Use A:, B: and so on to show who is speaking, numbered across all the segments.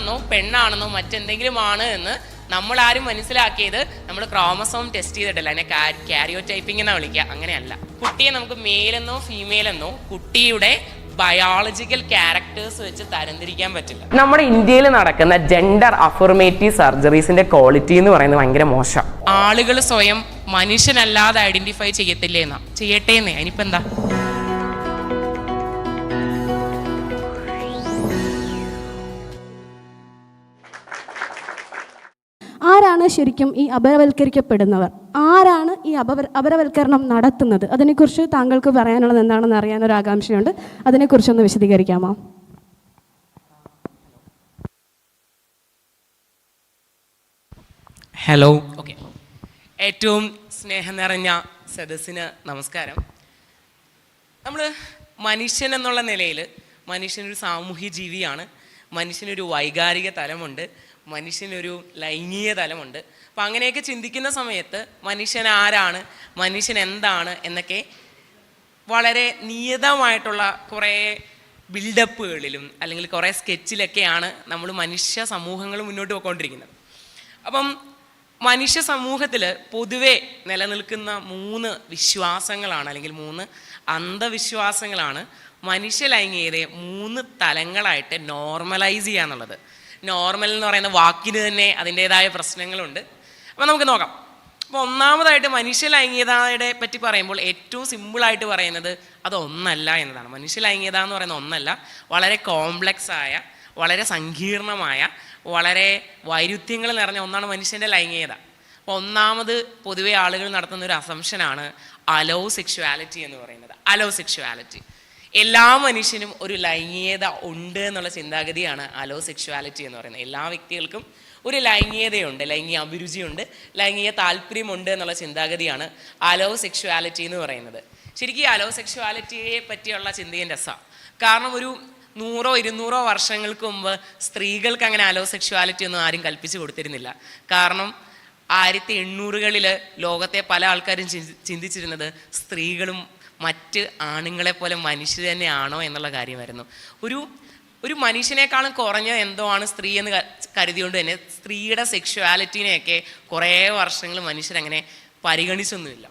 A: ആണാണെന്നോ പെണ്ണാണെന്നോ മറ്റെന്തെങ്കിലും ആണ് എന്ന് നമ്മളാരും മനസ്സിലാക്കിയത് നമ്മൾ ക്രോമസോം ടെസ്റ്റ് ചെയ്തിട്ടില്ല. അതിനെ കാരിയോ ടൈപ്പിംഗ് എന്നാ വിളിക്കുക. അങ്ങനെയല്ല. കുട്ടിയെ നമുക്ക് മെയിലെന്നോ ഫീമെയിലെന്നോ കുട്ടിയുടെ ബയോളജിക്കൽ ക്യാരക്ടേഴ്സ് വെച്ച് തരംതിരിക്കാൻ പറ്റില്ല. നമ്മുടെ ഇന്ത്യയിൽ നടക്കുന്ന ജെൻഡർ അഫർമേറ്റീവ് സർജറീസിന്റെ ക്വാളിറ്റി എന്ന് പറയുന്നത് ഭയങ്കര മോശം. ആളുകൾ സ്വയം മനുഷ്യനല്ലാതെ ഐഡന്റിഫൈ ചെയ്യത്തില്ലേ എന്നാ, ചെയ്യട്ടേന്നേ, അതിനിപ്പോ എന്താ.
B: ആരാണ് ശരിക്കും ഈ അപരവൽക്കരിക്കപ്പെടുന്നവർ? ആരാണ് ഈ അപരവൽക്കരണം നടത്തുന്നത്? അതിനെക്കുറിച്ച് താങ്കൾക്ക് പറയാനുള്ളത് എന്താണെന്ന് അറിയാനൊരു ആകാംക്ഷയുണ്ട്. അതിനെക്കുറിച്ചൊന്ന് വിശദീകരിക്കാമോ?
A: ഹലോ. ഓക്കെ, ഏറ്റവും സ്നേഹം നിറഞ്ഞ സദസ്സിന് നമസ്കാരം. നമ്മൾ മനുഷ്യൻ എന്നുള്ള നിലയിൽ മനുഷ്യനൊരു സാമൂഹ്യ ജീവിയാണ്. മനുഷ്യനൊരു വൈകാരിക തലമുണ്ട്, മനുഷ്യനൊരു ലൈംഗിക തലമുണ്ട്. അപ്പം അങ്ങനെയൊക്കെ ചിന്തിക്കുന്ന സമയത്ത് മനുഷ്യൻ ആരാണ്, മനുഷ്യൻ എന്താണ് എന്നൊക്കെ വളരെ നിയതമായിട്ടുള്ള കുറേ ബിൽഡപ്പുകളിലും അല്ലെങ്കിൽ കുറേ സ്കെച്ചിലൊക്കെയാണ് നമ്മൾ മനുഷ്യ സമൂഹങ്ങൾ മുന്നോട്ട് പോയിക്കൊണ്ടിരിക്കുന്നത്. അപ്പം മനുഷ്യ സമൂഹത്തിൽ പൊതുവെ നിലനിൽക്കുന്ന 3 വിശ്വാസങ്ങളാണ്, അല്ലെങ്കിൽ 3 അന്ധവിശ്വാസങ്ങളാണ് മനുഷ്യ ലൈംഗികതയെ 3 തലങ്ങളായിട്ട് നോർമലൈസ് ചെയ്യുക എന്നുള്ളത്. നോർമൽ എന്ന് പറയുന്ന വാക്കിന് തന്നെ അതിൻ്റേതായ പ്രശ്നങ്ങളുണ്ട്. അപ്പോൾ നമുക്ക് നോക്കാം. അപ്പോൾ ഒന്നാമതായിട്ട് മനുഷ്യ ലൈംഗികതയെ പറ്റി പറയുമ്പോൾ ഏറ്റവും സിമ്പിളായിട്ട് പറയുന്നത് അത് ഒന്നല്ല എന്നതാണ്. മനുഷ്യ ലൈംഗികത എന്ന് പറയുന്നത് ഒന്നല്ല, വളരെ കോംപ്ലക്സ് ആയ, വളരെ സങ്കീർണമായ, വളരെ വൈരുദ്ധ്യങ്ങൾ നിറഞ്ഞ ഒന്നാണ് മനുഷ്യൻ്റെ ലൈംഗികത. അപ്പോൾ ഒന്നാമത് പൊതുവെ ആളുകൾ നടത്തുന്ന ഒരു അസംഷനാണ് അലോ സെക്ഷുവാലിറ്റി എന്ന് പറയുന്നത്. അലോ സെക്ഷുവാലിറ്റി, എല്ലാ മനുഷ്യനും ഒരു ലൈംഗികത ഉണ്ട് എന്നുള്ള ചിന്താഗതിയാണ് അലോ സെക്ഷുവാലിറ്റി എന്ന് പറയുന്നത്. എല്ലാ വ്യക്തികൾക്കും ഒരു ലൈംഗികതയുണ്ട്, ലൈംഗിക അഭിരുചിയുണ്ട്, ലൈംഗിക താല്പര്യമുണ്ട് എന്നുള്ള ചിന്താഗതിയാണ് അലോ സെക്ഷുവാലിറ്റി എന്ന് പറയുന്നത്. ശരിക്കും ഈ അലോ സെക്ഷുവാലിറ്റിയെ പറ്റിയുള്ള ചിന്തയും രസമാണ്. കാരണം ഒരു 100-200 വർഷങ്ങൾക്ക് മുമ്പ് സ്ത്രീകൾക്ക് അങ്ങനെ അലോ സെക്ഷുവാലിറ്റി ഒന്നും ആരും കൽപ്പിച്ചു കൊടുത്തിരുന്നില്ല. കാരണം 1800കളിൽ ലോകത്തെ പല ആൾക്കാരും ചിന്തിച്ചിരുന്നത് സ്ത്രീകളും മറ്റ് ആണുങ്ങളെപ്പോലെ മനുഷ്യർ തന്നെയാണോ എന്നുള്ള കാര്യമായിരുന്നു. ഒരു മനുഷ്യനേക്കാളും കുറഞ്ഞ എന്തോ ആണ് സ്ത്രീ എന്ന് കരുതിയോണ്ട് തന്നെ സ്ത്രീയുടെ സെക്ഷുവാലിറ്റിനെയൊക്കെ കുറേ വർഷങ്ങൾ മനുഷ്യരങ്ങനെ പരിഗണിച്ചൊന്നുമില്ല.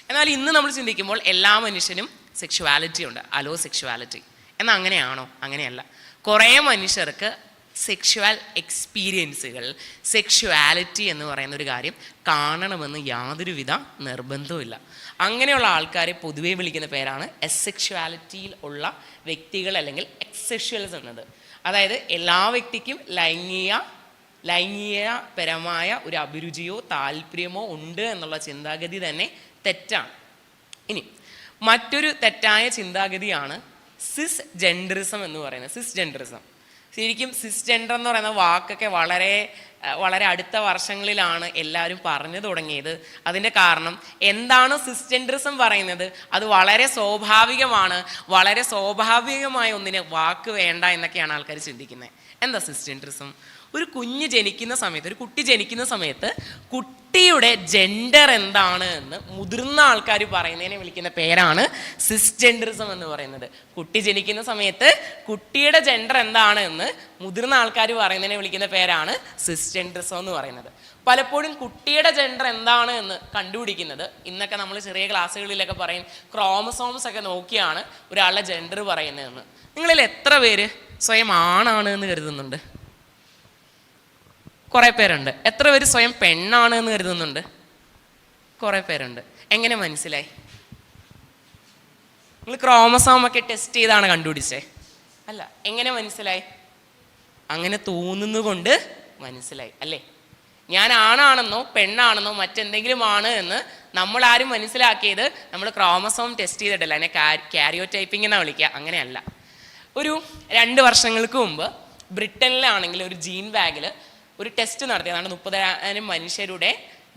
A: എന്നാൽ ഇന്ന് നമ്മൾ ചിന്തിക്കുമ്പോൾ എല്ലാ മനുഷ്യനും സെക്ഷുവാലിറ്റി ഉണ്ട്, അലോ സെക്ഷുവാലിറ്റി. എന്നാൽ അങ്ങനെയാണോ? അങ്ങനെയല്ല. കുറേ മനുഷ്യർക്ക് സെക്ഷുവൽ എക്സ്പീരിയൻസുകൾ, സെക്ഷുവാലിറ്റി എന്ന് പറയുന്ന ഒരു കാര്യം കാണണമെന്ന് യാതൊരുവിധ നിർബന്ധവുമില്ല. അങ്ങനെയുള്ള ആൾക്കാരെ പൊതുവേ വിളിക്കുന്ന പേരാണ് എസെക്ഷുവാലിറ്റിയിൽ ഉള്ള വ്യക്തികൾ, അല്ലെങ്കിൽ എക്സെക്ഷൽസ് എന്നത്. അതായത് എല്ലാ വ്യക്തിക്കും ലൈംഗികപരമായ ഒരു അഭിരുചിയോ താല്പര്യമോ ഉണ്ട് എന്നുള്ള ചിന്താഗതി തന്നെ തെറ്റാണ്. ഇനി മറ്റൊരു തെറ്റായ ചിന്താഗതിയാണ് സിസ് ജെൻഡറിസം എന്ന് പറയുന്നത്. സിസ് ജെൻഡറിസം, ശരിക്കും സിസ് ജെൻഡർ എന്ന് പറയുന്ന വാക്കൊക്കെ വളരെ അടുത്ത വർഷങ്ങളിലാണ് എല്ലാവരും പറഞ്ഞു തുടങ്ങിയത്. അതിൻ്റെ കാരണം എന്താണ് സിസ് ജെൻഡറിസം പറയുന്നത്? അത് വളരെ സ്വാഭാവികമാണ്, വളരെ സ്വാഭാവികമായ ഒന്നിന് വാക്ക് വേണ്ട എന്നൊക്കെയാണ് ആൾക്കാർ ചിന്തിക്കുന്നത്. എന്താ സിസ് ജെൻഡറിസം? ഒരു കുഞ്ഞ് ജനിക്കുന്ന സമയത്ത്, ഒരു കുട്ടി ജനിക്കുന്ന സമയത്ത് കുട്ടിയുടെ ജെൻഡർ എന്താണ് എന്ന് മുതിർന്ന ആൾക്കാർ പറയുന്നതിനെ വിളിക്കുന്ന പേരാണ് സിസ് ജെൻഡറിസം എന്ന് പറയുന്നത്. കുട്ടി ജനിക്കുന്ന സമയത്ത് കുട്ടിയുടെ ജെൻഡർ എന്താണ് എന്ന് മുതിർന്ന ആൾക്കാർ പറയുന്നതിനെ വിളിക്കുന്ന പേരാണ് സിസ് ജെൻഡറിസം എന്ന് പറയുന്നത്. പലപ്പോഴും കുട്ടിയുടെ ജെൻഡർ എന്താണ് എന്ന് കണ്ടുപിടിക്കുന്നത്, ഇന്നൊക്കെ നമ്മൾ ചെറിയ ക്ലാസ്സുകളിലൊക്കെ പറയും, ക്രോമസോംസ് ഒക്കെ നോക്കിയാണ് ഒരാളുടെ ജെൻഡർ പറയുന്നതെന്ന്. നിങ്ങളിൽ എത്ര പേര് സ്വയം ആണാണ് എന്ന് കരുതുന്നുണ്ട്? കുറേ പേരുണ്ട്. എത്ര പേര് സ്വയം പെണ്ണാണ് എന്ന് കരുതുന്നുണ്ട്? കുറേ പേരുണ്ട്. എങ്ങനെ മനസ്സിലായി? നിങ്ങൾ ക്രോമസോമൊക്കെ ടെസ്റ്റ് ചെയ്താണ് കണ്ടുപിടിച്ചേ? അല്ല. എങ്ങനെ മനസ്സിലായി? അങ്ങനെ തോന്നുന്നുകൊണ്ട് മനസ്സിലായി അല്ലേ? ഞാൻ ആണാണെന്നോ പെണ്ണാണെന്നോ മറ്റെന്തെങ്കിലും ആണ് എന്ന് നമ്മളാരും മനസ്സിലാക്കിയത് നമ്മൾ ക്രോമസോം ടെസ്റ്റ് ചെയ്തിട്ടില്ല. അതിനെ കാരിയോ ടൈപ്പിംഗ് എന്നാണ് വിളിക്കുക. അങ്ങനെയല്ല. ഒരു 2 വർഷങ്ങൾക്ക് മുമ്പ് ബ്രിട്ടനിലാണെങ്കിൽ ഒരു ജീൻ ബാഗിൽ ഒരു ടെസ്റ്റ് നടത്തിയതാണ്. 30,000 മനുഷ്യരുടെ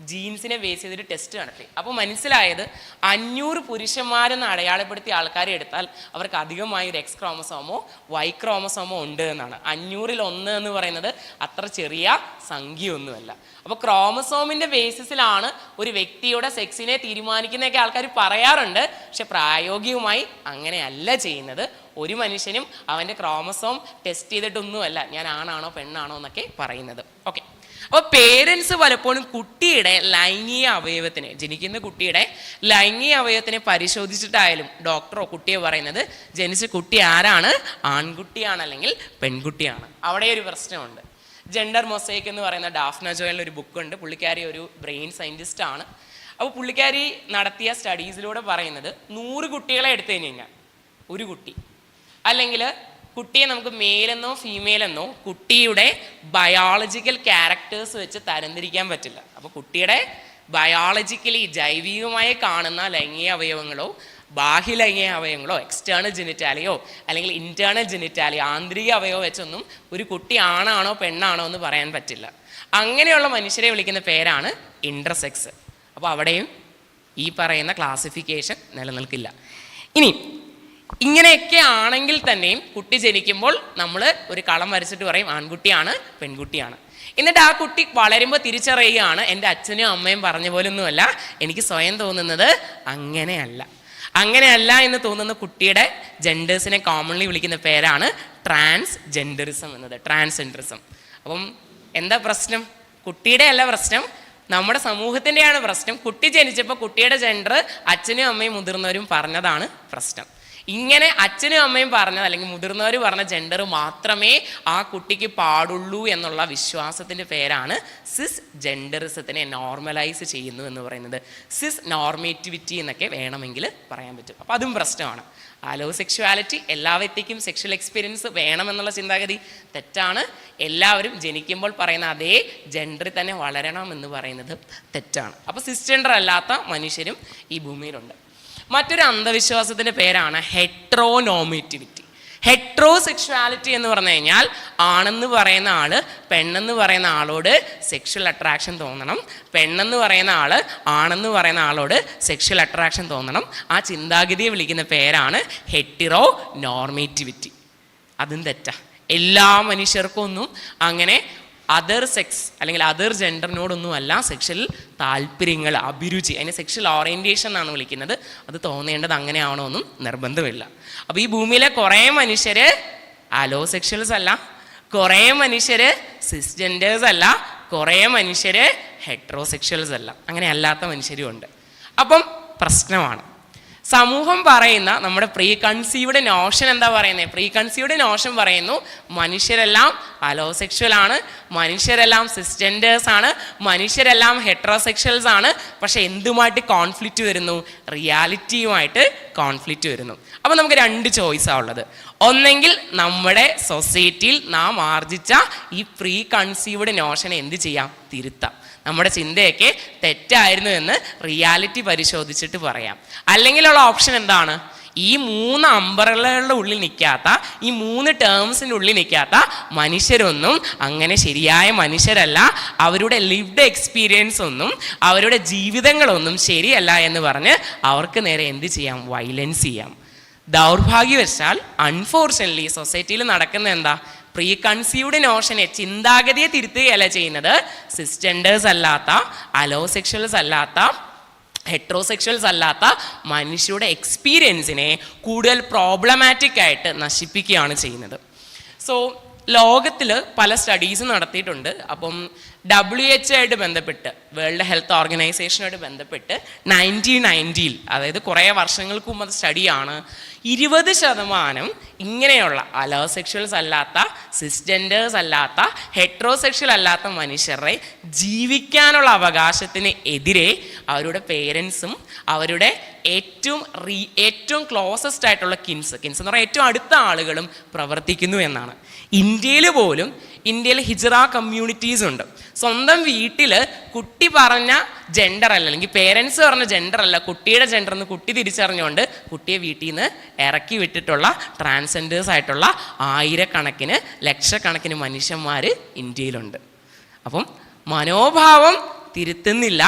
A: ജീൻസിനെ ബേസ് ചെയ്തൊരു ടെസ്റ്റ് നടത്തി. അപ്പോൾ മനസ്സിലായത് 500 പുരുഷന്മാരെന്ന് അടയാളപ്പെടുത്തിയ ആൾക്കാരെ എടുത്താൽ അവർക്ക് അധികമായി ഒരു X ക്രോമസോമോ Y ക്രോമസോമോ ഉണ്ട് എന്നാണ്. 500-ൽ 1 എന്ന് പറയുന്നത് അത്ര ചെറിയ സംഖ്യയൊന്നുമല്ല. അപ്പോൾ ക്രോമസോമിൻ്റെ ബേസിസിലാണ് ഒരു വ്യക്തിയുടെ സെക്സിനെ തീരുമാനിക്കുന്നതൊക്കെ ആൾക്കാർ പറയാറുണ്ട്. പക്ഷെ പ്രായോഗികമായി അങ്ങനെയല്ല ചെയ്യുന്നത്. ഒരു മനുഷ്യനും അവൻ്റെ ക്രോമസോം ടെസ്റ്റ് ചെയ്തിട്ടൊന്നുമല്ല ഞാൻ ആണാണോ പെണ്ണാണോ എന്നൊക്കെ പറയുന്നത്. ഓക്കെ, അപ്പോൾ പേരൻസ് പലപ്പോഴും കുട്ടിയുടെ ലൈംഗിക അവയവത്തിനെ, ജനിക്കുന്ന കുട്ടിയുടെ ലൈംഗിക അവയവത്തിനെ പരിശോധിച്ചിട്ടായാലും ഡോക്ടറോ കുട്ടിയോ പറയുന്നത് ജനിച്ച കുട്ടി ആരാണ്, ആൺകുട്ടിയാണ് അല്ലെങ്കിൽ പെൺകുട്ടിയാണ്. അവിടെ ഒരു പ്രശ്നമുണ്ട്. ജെൻഡർ മൊസൈക്ക് എന്ന് പറയുന്ന ഡാഫ്ന ജോയലിൻ്റെ ഒരു ബുക്കുണ്ട്. പുള്ളിക്കാരി ഒരു ബ്രെയിൻ സയൻറ്റിസ്റ്റ് ആണ്. അപ്പോൾ പുള്ളിക്കാരി നടത്തിയ സ്റ്റഡീസിലൂടെ പറയുന്നത് 100 കുട്ടികളെ എടുത്തു കഴിഞ്ഞാൽ ഒരു കുട്ടി, അല്ലെങ്കിൽ കുട്ടിയെ നമുക്ക് മെയിലെന്നോ ഫീമെയിലെന്നോ കുട്ടിയുടെ ബയോളജിക്കൽ ക്യാരക്ടേഴ്സ് വെച്ച് തരംതിരിക്കാൻ പറ്റില്ല. അപ്പോൾ കുട്ടിയുടെ ബയോളജിക്കലി ജൈവികമായി കാണുന്ന ലൈംഗിക അവയവങ്ങളോ ബാഹ്യ ലൈംഗിക അവയവങ്ങളോ എക്സ്റ്റേണൽ ജെനിറ്റാലിയോ അല്ലെങ്കിൽ ഇൻറ്റേർണൽ ജെനിറ്റാലിയോ ആന്തരിക അവയവം വെച്ചൊന്നും ഒരു കുട്ടി ആണാണോ പെണ്ണാണോ എന്ന് പറയാൻ പറ്റില്ല. അങ്ങനെയുള്ള മനുഷ്യരെ വിളിക്കുന്ന പേരാണ് ഇൻ്റർസെക്സ്. അപ്പോൾ അവിടെയും ഈ പറയുന്ന ക്ലാസിഫിക്കേഷൻ നിലനിൽക്കില്ല. ഇനി ഇങ്ങനെയൊക്കെ ആണെങ്കിൽ തന്നെയും കുട്ടി ജനിക്കുമ്പോൾ നമ്മൾ ഒരു കളം വരച്ചിട്ട് പറയും ആൺകുട്ടിയാണ് പെൺകുട്ടിയാണ്. എന്നിട്ട് ആ കുട്ടി വളരുമ്പോൾ തിരിച്ചറിയുകയാണ് എൻ്റെ അച്ഛനും അമ്മയും പറഞ്ഞ പോലൊന്നുമല്ല, എനിക്ക് സ്വയം തോന്നുന്നത് അങ്ങനെയല്ല. അങ്ങനെയല്ല എന്ന് തോന്നുന്ന കുട്ടിയുടെ ജെൻഡേഴ്സിനെ കോമൺലി വിളിക്കുന്ന പേരാണ് ട്രാൻസ്ജെൻഡറിസം എന്നത്, ട്രാൻസ്ജെൻഡറിസം. അപ്പം എന്താ പ്രശ്നം? കുട്ടിയുടെ അല്ല പ്രശ്നം, നമ്മുടെ സമൂഹത്തിൻ്റെയാണ് പ്രശ്നം. കുട്ടി ജനിച്ചപ്പോൾ കുട്ടിയുടെ ജെൻഡർ അച്ഛനും അമ്മയും മുതിർന്നവരും പറഞ്ഞതാണ് പ്രശ്നം. ഇങ്ങനെ അച്ഛനും അമ്മയും പറഞ്ഞത് അല്ലെങ്കിൽ മുതിർന്നവർ പറഞ്ഞ ജെൻഡർ മാത്രമേ ആ കുട്ടിക്ക് പാടുള്ളൂ എന്നുള്ള വിശ്വാസത്തിൻ്റെ പേരാണ് സിസ് ജെൻഡറിസത്തിനെ നോർമലൈസ് ചെയ്യുന്നു എന്ന് പറയുന്നത്. സിസ് നോർമേറ്റിവിറ്റി എന്നൊക്കെ വേണമെങ്കിൽ പറയാൻ പറ്റും. അപ്പോൾ അതും പ്രശ്നമാണ്. ആലോ സെക്ഷുവാലിറ്റി എല്ലാ വ്യക്തിക്കും സെക്ഷൽ എക്സ്പീരിയൻസ് വേണമെന്നുള്ള ചിന്താഗതി തെറ്റാണ്. എല്ലാവരും ജനിക്കുമ്പോൾ പറയുന്ന അതേ ജെൻഡറിൽ തന്നെ വളരണം എന്ന് പറയുന്നത് തെറ്റാണ്. അപ്പോൾ സിസ് ജെൻഡർ അല്ലാത്ത മനുഷ്യരും ഈ ഭൂമിയിലുണ്ട്. മറ്റൊരു അന്ധവിശ്വാസത്തിൻ്റെ പേരാണ് ഹെട്രോനോമേറ്റിവിറ്റി. ഹെട്രോസെക്ഷുവാലിറ്റി എന്ന് പറഞ്ഞു കഴിഞ്ഞാൽ ആണെന്ന് പറയുന്ന ആൾ പെണ്ണെന്ന് പറയുന്ന ആളോട് സെക്ഷൽ അട്രാക്ഷൻ തോന്നണം, പെണ്ണെന്ന് പറയുന്ന ആൾ ആണെന്ന് പറയുന്ന ആളോട് സെക്ഷൽ അട്രാക്ഷൻ തോന്നണം. ആ ചിന്താഗതിയെ വിളിക്കുന്ന പേരാണ് ഹെറ്റിറോ നോർമേറ്റിവിറ്റി. അതും തെറ്റാ. എല്ലാ മനുഷ്യർക്കും ഒന്നും അങ്ങനെ അതർ സെക്സ് അല്ലെങ്കിൽ അതർ ജെൻഡറിനോടൊന്നും അല്ല സെക്ഷൽ താല്പര്യങ്ങൾ, അഭിരുചി, അതിനെ സെക്ഷൽ ഓറിയൻറ്റേഷൻ എന്നാണ് വിളിക്കുന്നത്. അത് തോന്നേണ്ടത് അങ്ങനെയാണോ എന്നും നിർബന്ധമില്ല. അപ്പോൾ ഈ ഭൂമിയിലെ കുറേ മനുഷ്യർ അലോ സെക്ഷൽസ് അല്ല, കുറേ മനുഷ്യർ സിസ് ജെൻഡേഴ്സ് അല്ല, കുറേ മനുഷ്യർ ഹെട്രോസെക്ഷൽസ് അല്ല, അങ്ങനെ അല്ലാത്ത മനുഷ്യരും ഉണ്ട്. അപ്പം പ്രശ്നമാണ്. സമൂഹം പറയുന്ന നമ്മുടെ പ്രീ കൺസീവ്ഡ് നോഷൻ എന്താ പറയുന്നത്? പ്രീ കൺസീവ്ഡ് നോഷൻ പറയുന്നു മനുഷ്യരെല്ലാം അലോസെക്ഷൽ ആണ്, മനുഷ്യരെല്ലാം സിസ്ജെൻഡേഴ്സ് ആണ്, മനുഷ്യരെല്ലാം ഹെട്രോസെക്ഷൽസ് ആണ്. പക്ഷെ എന്തുമായിട്ട് കോൺഫ്ലിക്റ്റ് വരുന്നു? റിയാലിറ്റിയുമായിട്ട് കോൺഫ്ലിക്റ്റ് വരുന്നു. അപ്പോൾ നമുക്ക് 2 ചോയ്സാണ് ഉള്ളത്. ഒന്നെങ്കിൽ നമ്മുടെ സൊസൈറ്റിയിൽ നാം ആർജിച്ച ഈ പ്രീ കൺസീവ്ഡ് നോഷനെ എന്ത് ചെയ്യാം? തിരുത്താം. നമ്മുടെ ചിന്തയൊക്കെ തെറ്റായിരുന്നു എന്ന് റിയാലിറ്റി പരിശോധിച്ചിട്ട് പറയാം. അല്ലെങ്കിലുള്ള ഓപ്ഷൻ എന്താണ്? ഈ 3 അംബ്രല്ലകളുടെ ഉള്ളിൽ നിൽക്കാത്ത, ഈ 3 ടേംസിൻ്റെ ഉള്ളിൽ നിൽക്കാത്ത മനുഷ്യരൊന്നും അങ്ങനെ ശരിയായ മനുഷ്യരല്ല, അവരുടെ ലിവ്ഡ് എക്സ്പീരിയൻസ് ഒന്നും അവരുടെ ജീവിതങ്ങളൊന്നും ശരിയല്ല എന്ന് പറഞ്ഞ് അവർക്ക് നേരെ എന്ത് ചെയ്യാം? വയലൻസ് ചെയ്യാം. ദൗർഭാഗ്യവശാൽ അൺഫോർച്യുനേറ്റ്ലി സൊസൈറ്റിയിൽ നടക്കുന്ന എന്താ? പ്രീ കൺസീവ്ഡ് നോഷനെ, ചിന്താഗതിയെ തിരുത്തുകയല്ല ചെയ്യുന്നത്. സിസ്ജെൻഡേഴ്സ് അല്ലാത്ത, അലോസെക്ഷൽസ് അല്ലാത്ത, ഹെട്രോസെക്ഷൽസ് അല്ലാത്ത മനുഷ്യരുടെ എക്സ്പീരിയൻസിനെ കൂടുതൽ പ്രോബ്ലമാറ്റിക് ആയിട്ട് നശിപ്പിക്കുകയാണ് ചെയ്യുന്നത്. സോ ലോകത്തിൽ പല സ്റ്റഡീസ് നടത്തിയിട്ടുണ്ട്. അപ്പം WHO ആയിട്ട് ബന്ധപ്പെട്ട്, വേൾഡ് ഹെൽത്ത് ഓർഗനൈസേഷനുമായിട്ട് ബന്ധപ്പെട്ട് 1990-ൽ, അതായത് കുറേ വർഷങ്ങൾക്ക് മുമ്പ് സ്റ്റഡിയാണ്, 20% ഇങ്ങനെയുള്ള അലോസെക്ഷൽസ് അല്ലാത്ത, സിസ്ജെൻഡേഴ്സ് അല്ലാത്ത, ഹെട്രോസെക്ഷൽ അല്ലാത്ത മനുഷ്യരെ ജീവിക്കാനുള്ള അവകാശത്തിന് എതിരെ അവരുടെ പേരൻസും അവരുടെ ഏറ്റവും ക്ലോസസ്റ്റ് ആയിട്ടുള്ള കിൻസ് എന്ന് പറഞ്ഞാൽ ഏറ്റവും അടുത്ത ആളുകളും പ്രവർത്തിക്കുന്നു എന്നാണ്. ഇന്ത്യയിൽ ഹിജ്റ കമ്മ്യൂണിറ്റീസ് ഉണ്ട്. സ്വന്തം വീട്ടിൽ കുട്ടി പറഞ്ഞ ജെൻഡർ അല്ല, അല്ലെങ്കിൽ പേരൻസ് പറഞ്ഞ ജെൻഡർ അല്ല കുട്ടിയുടെ ജെൻഡർ എന്ന് കുട്ടി തിരിച്ചറിഞ്ഞുകൊണ്ട് കുട്ടിയെ വീട്ടിൽ നിന്ന് ഇറക്കി വിട്ടിട്ടുള്ള ട്രാൻസ്ജെൻഡേഴ്സ് ആയിട്ടുള്ള ആയിരക്കണക്കിന് ലക്ഷക്കണക്കിന് മനുഷ്യന്മാർ ഇന്ത്യയിലുണ്ട്. അപ്പം മനോഭാവം തിരുത്തുന്നില്ല,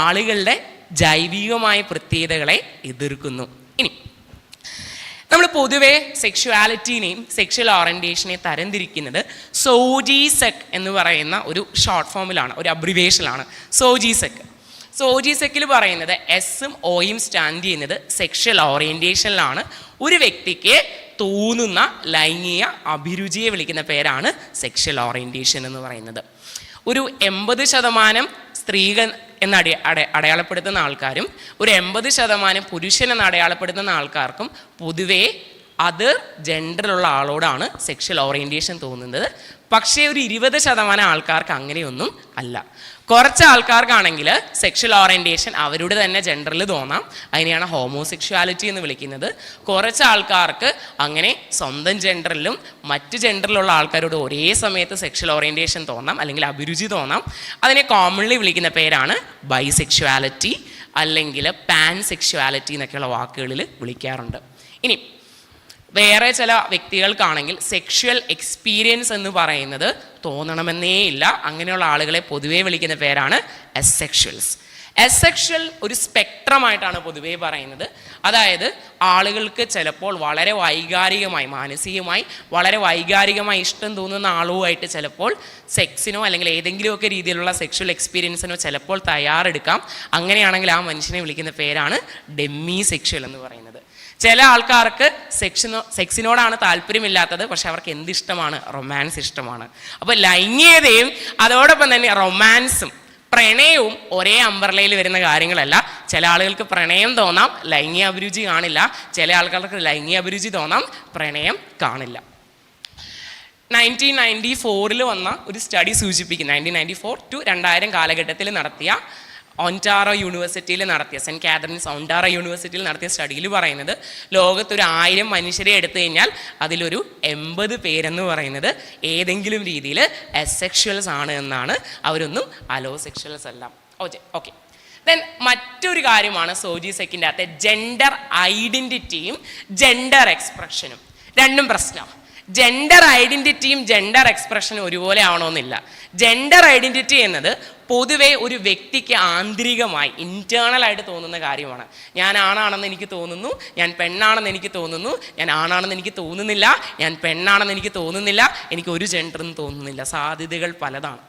A: ആളുകളുടെ ജൈവികമായ പ്രത്യേകതകളെ എതിർക്കുന്നു. ഇനി നമ്മൾ പൊതുവെ സെക്ഷുവാലിറ്റീനെയും സെക്ഷൽ ഓറിയൻറ്റേഷനെയും തരംതിരിക്കുന്നത് സോജീസെക് എന്ന് പറയുന്ന ഒരു ഷോർട്ട് ഫോമിലാണ്, ഒരു അബ്രിവേഷനിലാണ്. സോജീസെക്കിൽ പറയുന്നത് എസും ഒയും സ്റ്റാൻഡ് ചെയ്യുന്നത് സെക്ഷൽ ഓറിയൻറ്റേഷനിലാണ്. ഒരു വ്യക്തിക്ക് തോന്നുന്ന ലൈംഗിക അഭിരുചിയെ വിളിക്കുന്ന പേരാണ് സെക്ഷൽ ഓറിയൻറ്റേഷൻ എന്ന് പറയുന്നത്. ഒരു 80% സ്ത്രീകൾ എന്ന് അടയാളപ്പെടുത്തുന്ന ആൾക്കാരും ഒരു 80% പുരുഷൻ എന്ന് അടയാളപ്പെടുത്തുന്ന ആൾക്കാർക്കും പൊതുവേ അതർ ജെൻഡറിലുള്ള ആളോടാണ് സെക്ഷൽ ഓറിയൻറ്റേഷൻ തോന്നുന്നത്. പക്ഷേ ഒരു 20% ആൾക്കാർക്ക് അങ്ങനെയൊന്നും അല്ല. കുറച്ച് ആൾക്കാർക്കാണെങ്കിൽ സെക്ഷൽ ഓറിയൻറ്റേഷൻ അവരുടെ തന്നെ ജെൻഡറിൽ തോന്നാം, അതിനെയാണ് ഹോമോസെക്ഷുവാലിറ്റി എന്ന് വിളിക്കുന്നത്. കുറച്ച് ആൾക്കാർക്ക് അങ്ങനെ സ്വന്തം ജെൻഡറിലും മറ്റ് ജെൻഡറിലുള്ള ആൾക്കാരോട് ഒരേ സമയത്ത് സെക്ഷൽ ഓറിയൻറ്റേഷൻ തോന്നാം, അല്ലെങ്കിൽ അഭിരുചി തോന്നാം. അതിനെ കോമൺലി വിളിക്കുന്ന പേരാണ് ബൈസെക്ഷുവാലിറ്റി അല്ലെങ്കിൽ പാൻ സെക്ഷുവാലിറ്റി എന്നൊക്കെയുള്ള വാക്കുകളിൽ വിളിക്കാറുണ്ട്. ഇനി വേറെ ചില വ്യക്തികൾക്കാണെങ്കിൽ സെക്ഷുവൽ എക്സ്പീരിയൻസ് എന്ന് പറയുന്നത് തോന്നണമെന്നേ ഇല്ല. അങ്ങനെയുള്ള ആളുകളെ പൊതുവേ വിളിക്കുന്ന പേരാണ് അസെക്ഷൽസ്. അസെക്ഷൽ ഒരു സ്പെക്ട്രമായിട്ടാണ് പൊതുവേ പറയുന്നത്. അതായത് ആളുകൾക്ക് ചിലപ്പോൾ വളരെ വൈകാരികമായി, മാനസികമായി വളരെ വൈകാരികമായി ഇഷ്ടം തോന്നുന്ന ആളുമായിട്ട് ചിലപ്പോൾ സെക്സിനോ അല്ലെങ്കിൽ ഏതെങ്കിലുമൊക്കെ രീതിയിലുള്ള സെക്ഷൽ എക്സ്പീരിയൻസിനോ ചിലപ്പോൾ തയ്യാറെടുക്കാം. അങ്ങനെയാണെങ്കിൽ ആ മനുഷ്യനെ വിളിക്കുന്ന പേരാണ് ഡെമ്മി സെക്ഷൽ എന്ന് പറയുന്നത്. ചില ആൾക്കാർക്ക് സെക്സിനോടാണ് താല്പര്യമില്ലാത്തത്, പക്ഷെ അവർക്ക് എന്തിഷ്ടമാണ്? റൊമാൻസ് ഇഷ്ടമാണ്. അപ്പോൾ ലൈംഗികതയും അതോടൊപ്പം തന്നെ റൊമാൻസും പ്രണയവും ഒരേ അംബ്രലയിൽ വരുന്ന കാര്യങ്ങളല്ല. ചില ആളുകൾക്ക് പ്രണയം തോന്നാം, ലൈംഗിക അഭിരുചി കാണില്ല. ചില ആൾക്കാർക്ക് ലൈംഗിക അഭിരുചി തോന്നാം, പ്രണയം കാണില്ല. 1994 വന്ന ഒരു സ്റ്റഡി സൂചിപ്പിക്കുന്നു, 1994 to 2000 കാലഘട്ടത്തിൽ നടത്തിയ ഒൻറ്റാറോ യൂണിവേഴ്സിറ്റിയിൽ നടത്തിയ സെൻറ്റ് കാതറിൻസ് ഒൻറ്റാറോ യൂണിവേഴ്സിറ്റിയിൽ നടത്തിയ സ്റ്റഡിയിൽ പറയുന്നത് ലോകത്തൊരു 1000 മനുഷ്യരെ എടുത്തു കഴിഞ്ഞാൽ അതിലൊരു 80 പേരെന്ന് പറയുന്നത് ഏതെങ്കിലും രീതിയിൽ അസെക്ഷൽസ് ആണ് എന്നാണ്. അവരൊന്നും അലോസെക്ഷൽസ് അല്ല. ഓക്കെ. ദെൻ മറ്റൊരു കാര്യമാണ് സോജീസെക്കിൻ്റെ അകത്തെ ജെൻഡർ ഐഡൻറ്റിറ്റിയും ജെൻഡർ എക്സ്പ്രഷനും. രണ്ടും പ്രശ്നമാണ്. ജെൻഡർ ഐഡൻറ്റിറ്റിയും ജെൻഡർ എക്സ്പ്രഷനും ഒരുപോലെ ആവണമെന്നില്ല. ജെൻഡർ ഐഡൻറ്റിറ്റി എന്നത് പൊതുവെ ഒരു വ്യക്തിക്ക് ആന്തരികമായി ഇൻറ്റേർണലായിട്ട് തോന്നുന്ന കാര്യമാണ്. ഞാൻ ആണാണെന്ന് എനിക്ക് തോന്നുന്നു, ഞാൻ പെണ്ണാണെന്ന് എനിക്ക് തോന്നുന്നു, ഞാൻ ആണാണെന്ന് എനിക്ക് തോന്നുന്നില്ല, ഞാൻ പെണ്ണാണെന്ന് എനിക്ക് തോന്നുന്നില്ല, എനിക്ക് ഒരു ജെൻഡറെന്ന് തോന്നുന്നില്ല. സാധ്യതകൾ പലതാണ്.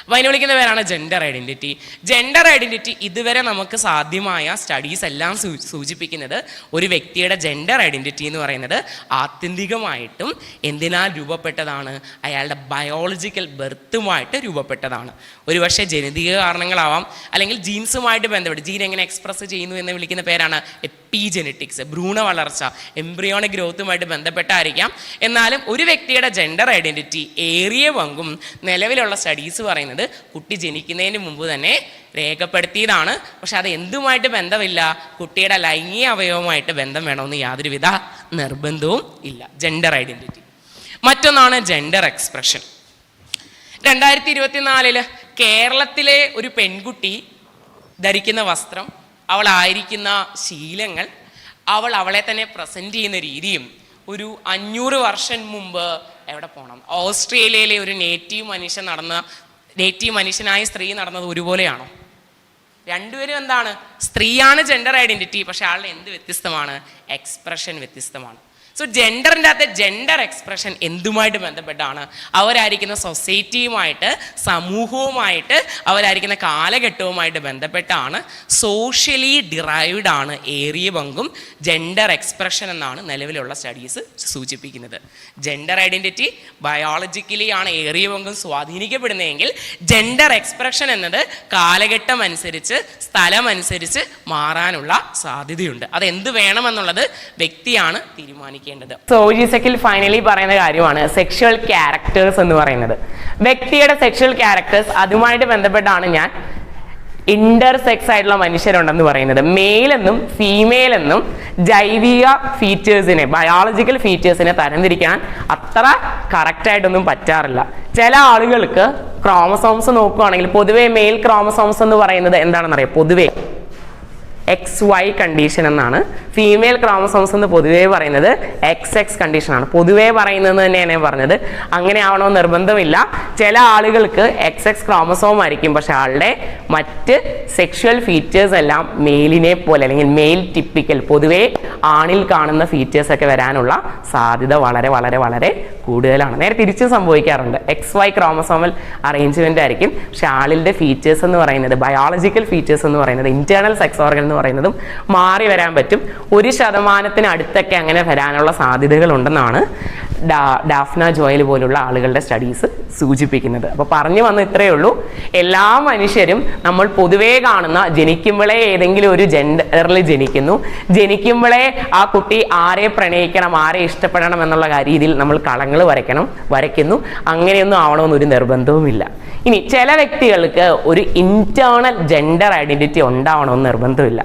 A: അപ്പോൾ അതിനെ വിളിക്കുന്ന പേരാണ് ജെൻഡർ ഐഡൻറ്റിറ്റി. ജെൻഡർ ഐഡൻറ്റിറ്റി ഇതുവരെ നമുക്ക് സാധ്യമായ സ്റ്റഡീസ് എല്ലാം സൂചിപ്പിക്കുന്നത് ഒരു വ്യക്തിയുടെ ജെൻഡർ ഐഡൻറ്റിറ്റി എന്ന് പറയുന്നത് ആത്യന്തികമായിട്ടും എന്തിനാൽ രൂപപ്പെട്ടതാണ്? അയാളുടെ ബയോളജിക്കൽ ബർത്തുമായിട്ട് രൂപപ്പെട്ടതാണ്. ഒരുപക്ഷെ ജനിതക കാരണങ്ങളാവാം, അല്ലെങ്കിൽ ജീൻസുമായിട്ട് ബന്ധപ്പെട്ട് ജീൻ എങ്ങനെ എക്സ്പ്രസ് ചെയ്യുന്നു എന്ന് വിളിക്കുന്ന പേരാണ് എപ്പിജെനറ്റിക്സ്, ഭ്രൂണ വളർച്ച, എംബ്രിയോണിക് ഗ്രോത്തുമായിട്ട് ബന്ധപ്പെട്ടായിരിക്കാം. എന്നാലും ഒരു വ്യക്തിയുടെ ജെൻഡർ ഐഡൻറ്റിറ്റി ഏറിയ പങ്കും നിലവിലുള്ള സ്റ്റഡീസ് പറയുന്നത് കുട്ടി ജനിക്കുന്നതിന് മുമ്പ് തന്നെ രേഖപ്പെടുത്തിയതാണ്. പക്ഷെ അത് എന്തുമായിട്ട് ബന്ധമില്ല, കുട്ടിയുടെ ലൈംഗിക അവയവമായിട്ട് ബന്ധം വേണമെന്ന് യാതൊരുവിധ നിർബന്ധവും ഇല്ല. Gender identity. മറ്റൊന്നാണ് ജെൻഡർ എക്സ്പ്രഷൻ. 2024 കേരളത്തിലെ ഒരു പെൺകുട്ടി ധരിക്കുന്ന വസ്ത്രം, അവളായിരിക്കുന്ന ശീലങ്ങൾ, അവളെ തന്നെ പ്രസൻറ്റ് ചെയ്യുന്ന രീതിയും ഒരു 500 വർഷം മുമ്പ് എവിടെ പോകണം, ഓസ്ട്രേലിയയിലെ ഒരു നേറ്റീവ് മനുഷ്യനായ സ്ത്രീ നടന്നത് ഒരുപോലെയാണോ? രണ്ടുപേരും എന്താണ്? സ്ത്രീയാണ് ജെൻഡർ ഐഡൻറ്റിറ്റി, പക്ഷെ ആളുടെ എന്ത് വ്യത്യസ്തമാണ്? എക്സ്പ്രഷൻ വ്യത്യസ്തമാണ്. സോ ജെൻഡറിൻ്റെ അകത്തെ ജെൻഡർ എക്സ്പ്രഷൻ എന്തുമായിട്ട് ബന്ധപ്പെട്ടാണ്? അവരായിരിക്കുന്ന സൊസൈറ്റിയുമായിട്ട്, സമൂഹവുമായിട്ട്, അവരായിരിക്കുന്ന കാലഘട്ടവുമായിട്ട് ബന്ധപ്പെട്ടാണ്. സോഷ്യലി ഡിറൈവ്ഡ് ആണ് ഏറിയ പങ്കും ജെൻഡർ എക്സ്പ്രഷൻ എന്നാണ് നിലവിലുള്ള സ്റ്റഡീസ് സൂചിപ്പിക്കുന്നത്. ജെൻഡർ ഐഡൻറ്റിറ്റി ബയോളജിക്കലി ആണ് ഏറിയ പങ്കും സ്വാധീനിക്കപ്പെടുന്നതെങ്കിൽ ജെൻഡർ എക്സ്പ്രഷൻ എന്നത് കാലഘട്ടം അനുസരിച്ച്, സ്ഥലം അനുസരിച്ച് മാറാനുള്ള സാധ്യതയുണ്ട്. അതെന്ത് വേണമെന്നുള്ളത് വ്യക്തിയാണ് തീരുമാനിക്കുന്നത്. സോജീസെക്കിൽ ഫൈനലി പറയുന്ന കാര്യമാണ് സെക്ഷുവൽ ക്യാരക്ടേഴ്സ് എന്ന് പറയുന്നത്. വ്യക്തിയുടെ സെക്ഷുവൽ ക്യാരക്ടേഴ്സ്, അതുമായിട്ട് ബന്ധപ്പെട്ടാണ് ഞാൻ ഇന്റർസെക്സ് ആയിട്ടുള്ള മനുഷ്യരുണ്ടെന്ന് പറയുന്നത്. മെയിൽ എന്നും ഫീമെയിൽ എന്നും ജൈവിക ഫീച്ചേഴ്സിനെ, ബയോളജിക്കൽ ഫീച്ചേഴ്സിനെ തരംതിരിക്കാൻ അത്ര കറക്റ്റായിട്ടൊന്നും പറ്റാറില്ല. ചില ആളുകൾക്ക് ക്രോമസോംസ് നോക്കുകയാണെങ്കിൽ പൊതുവേ മെയിൽ ക്രോമസോംസ് എന്ന് പറയുന്നത് എന്താണെന്നറിയാം? പൊതുവേ XY കണ്ടീഷൻ എന്നാണ്. ഫീമെയിൽ ക്രോമസോംസ് എന്ന് പൊതുവേ പറയുന്നത് XX കണ്ടീഷനാണ്. പൊതുവേ പറയുന്നത് തന്നെയാണ് ഞാൻ പറഞ്ഞത്. അങ്ങനെ ആവണമെന്ന് നിർബന്ധമില്ല. ചില ആളുകൾക്ക് XX ക്രോമസോം ആയിരിക്കും, പക്ഷെ ആളുടെ മറ്റ് സെക്ഷുവൽ ഫീച്ചേഴ്സ് എല്ലാം മെയിലിനെ പോലെ അല്ലെങ്കിൽ മെയിൽ ടിപ്പിക്കൽ പൊതുവേ ആണിൽ കാണുന്ന ഫീച്ചേഴ്സ് ഒക്കെ വരാനുള്ള സാധ്യത വളരെ വളരെ വളരെ കൂടുതലാണ്. നേരെ തിരിച്ചും സംഭവിക്കാറുണ്ട്. XY ക്രോമസോമൽ അറേഞ്ച്മെന്റ് ആയിരിക്കും, പക്ഷെ ആളിൻ്റെ ഫീച്ചേഴ്സ് എന്ന് പറയുന്നത് ബയോളജിക്കൽ ഫീച്ചേഴ്സ് എന്ന് പറയുന്നത് ഇന്റേണൽ സെക്സ് ഓർഗൻ എന്ന് പറയുന്നതും മാറി വരാൻ പറ്റും. 1% അടുത്തൊക്കെ അങ്ങനെ വരാനുള്ള സാധ്യതകൾ ഉണ്ടെന്നാണ് ഡാഫ്ന ജോയൽ പോലുള്ള ആളുകളുടെ സ്റ്റഡീസ് സൂചിപ്പിക്കുന്നത്. അപ്പോൾ പറഞ്ഞു വന്ന ഇത്രയേ ഉള്ളൂ. എല്ലാ മനുഷ്യരും നമ്മൾ പൊതുവേ കാണുന്ന ജനിക്കുമ്പോഴേ ഏതെങ്കിലും ഒരു ജെൻഡറിൽ ജനിക്കുമ്പോഴേ ആ കുട്ടി ആരെ പ്രണയിക്കണം, ആരെ ഇഷ്ടപ്പെടണം എന്നുള്ള രീതിയിൽ നമ്മൾ കളങ്ങൾ വരയ്ക്കുന്നു. അങ്ങനെയൊന്നും ആവണമെന്നൊരു നിർബന്ധവുമില്ല. ഇനി ചില വ്യക്തികൾക്ക് ഒരു ഇന്റേണൽ ജെൻഡർ ഐഡന്റിറ്റി ഉണ്ടാവണമെന്ന് നിർബന്ധമില്ല.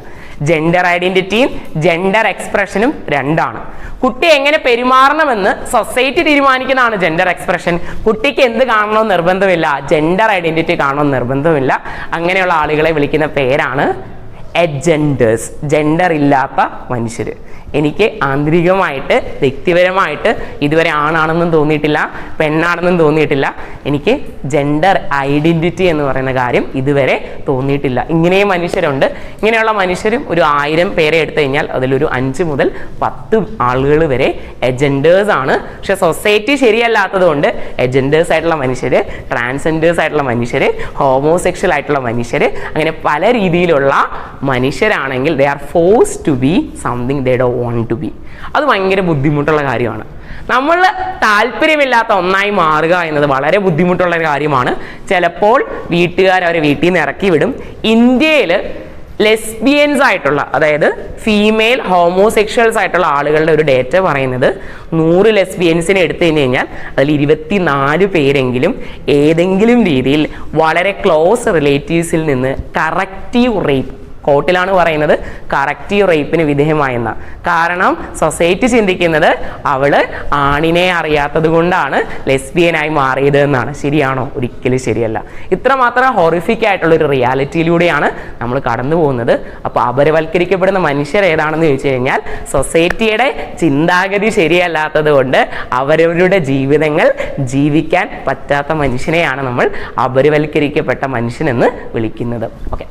A: ജെൻഡർ ഐഡന്റിറ്റിയും ജെൻഡർ എക്സ്പ്രഷനും രണ്ടാണ്. കുട്ടി എങ്ങനെ പെരുമാറണമെന്ന് സൊസൈറ്റി തീരുമാനിക്കുന്നതാണ് ജെൻഡർ എക്സ്പ്രഷൻ. കുട്ടിക്ക് എന്ത് കാണണമെന്ന് നിർബന്ധമില്ല, ജെൻഡർ ഐഡന്റിറ്റി കാണണമെന്ന് നിർബന്ധമില്ല. അങ്ങനെയുള്ള ആളുകളെ വിളിക്കുന്ന പേരാണ് എജെൻഡേഴ്സ്, ജെൻഡർ ഇല്ലാത്ത മനുഷ്യർ. എനിക്ക് ആന്തരികമായിട്ട് വ്യക്തിപരമായിട്ട് ഇതുവരെ ആണാണെന്നും തോന്നിയിട്ടില്ല, പെണ്ണാണെന്നും തോന്നിയിട്ടില്ല. എനിക്ക് ജെൻഡർ ഐഡന്റിറ്റി എന്ന് പറയുന്ന കാര്യം ഇതുവരെ തോന്നിയിട്ടില്ല. ഇങ്ങനെയും മനുഷ്യരുണ്ട്. ഇങ്ങനെയുള്ള മനുഷ്യരും ഒരു 1000 പേരെ എടുത്തു കഴിഞ്ഞാൽ അതിലൊരു 5 മുതൽ 10 ആളുകൾ വരെ എജെൻഡേഴ്സ് ആണ്. പക്ഷെ സൊസൈറ്റി ശരിയല്ലാത്തത് കൊണ്ട് എജെൻഡേഴ്സ് ആയിട്ടുള്ള മനുഷ്യർ, ട്രാൻസ്ജെൻഡേഴ്സ് ആയിട്ടുള്ള മനുഷ്യർ, ഹോമോസെക്ഷൽ ആയിട്ടുള്ള മനുഷ്യർ, അങ്ങനെ പല രീതിയിലുള്ള മനുഷ്യരാണെങ്കിൽ they are forced to be something they don't want to be. അത് ഭയങ്കര ബുദ്ധിമുട്ടുള്ള കാര്യമാണ്. നമ്മൾ താല്പര്യമില്ലാത്ത ഒന്നായി മാറുക എന്നത് വളരെ ബുദ്ധിമുട്ടുള്ള കാര്യമാണ്. ചിലപ്പോൾ വീട്ടുകാർ അവരെ വീട്ടിൽ നിന്ന് ഇറക്കി വിടും. ഇന്ത്യയിൽ ലെസ്ബിയൻസ് ആയിട്ടുള്ള, അതായത് ഫീമെയിൽ ഹോമോസെക്ഷൽസ് ആയിട്ടുള്ള ആളുകളുടെ ഒരു ഡേറ്റ പറയുന്നത് 100 ലെസ്ബിയൻസിനെ എടുത്തു കഴിഞ്ഞാൽ അതിൽ 24 പേരെങ്കിലും ഏതെങ്കിലും രീതിയിൽ വളരെ ക്ലോസ് റിലേറ്റീവ്സിൽ നിന്ന് കറക്റ്റീവ് റേപ്പ്, കോർട്ടിലാണ് പറയുന്നത് കറക്റ്റീവ് റേപ്പിന് വിധേയമായെന്ന. കാരണം സൊസൈറ്റി ചിന്തിക്കുന്നത് അവള് ആണിനെ അറിയാത്തത് കൊണ്ടാണ് ലെസ്ബിയനായി മാറിയത് എന്നാണ്. ശരിയാണോ? ഒരിക്കലും ശരിയല്ല. ഇത്രമാത്രം ഹൊറിഫിക് ആയിട്ടുള്ള ഒരു റിയാലിറ്റിയിലൂടെയാണ് നമ്മൾ കടന്നു പോകുന്നത്. അപ്പോൾ അപരവൽക്കരിക്കപ്പെടുന്ന മനുഷ്യർ ഏതാണെന്ന് ചോദിച്ചു കഴിഞ്ഞാൽ സൊസൈറ്റിയുടെ ചിന്താഗതി ശരിയല്ലാത്തത് കൊണ്ട് അവരവരുടെ ജീവിതങ്ങൾ ജീവിക്കാൻ പറ്റാത്ത മനുഷ്യനെയാണ് നമ്മൾ അപരവൽക്കരിക്കപ്പെട്ട മനുഷ്യനെന്ന് വിളിക്കുന്നത്. ഓക്കെ.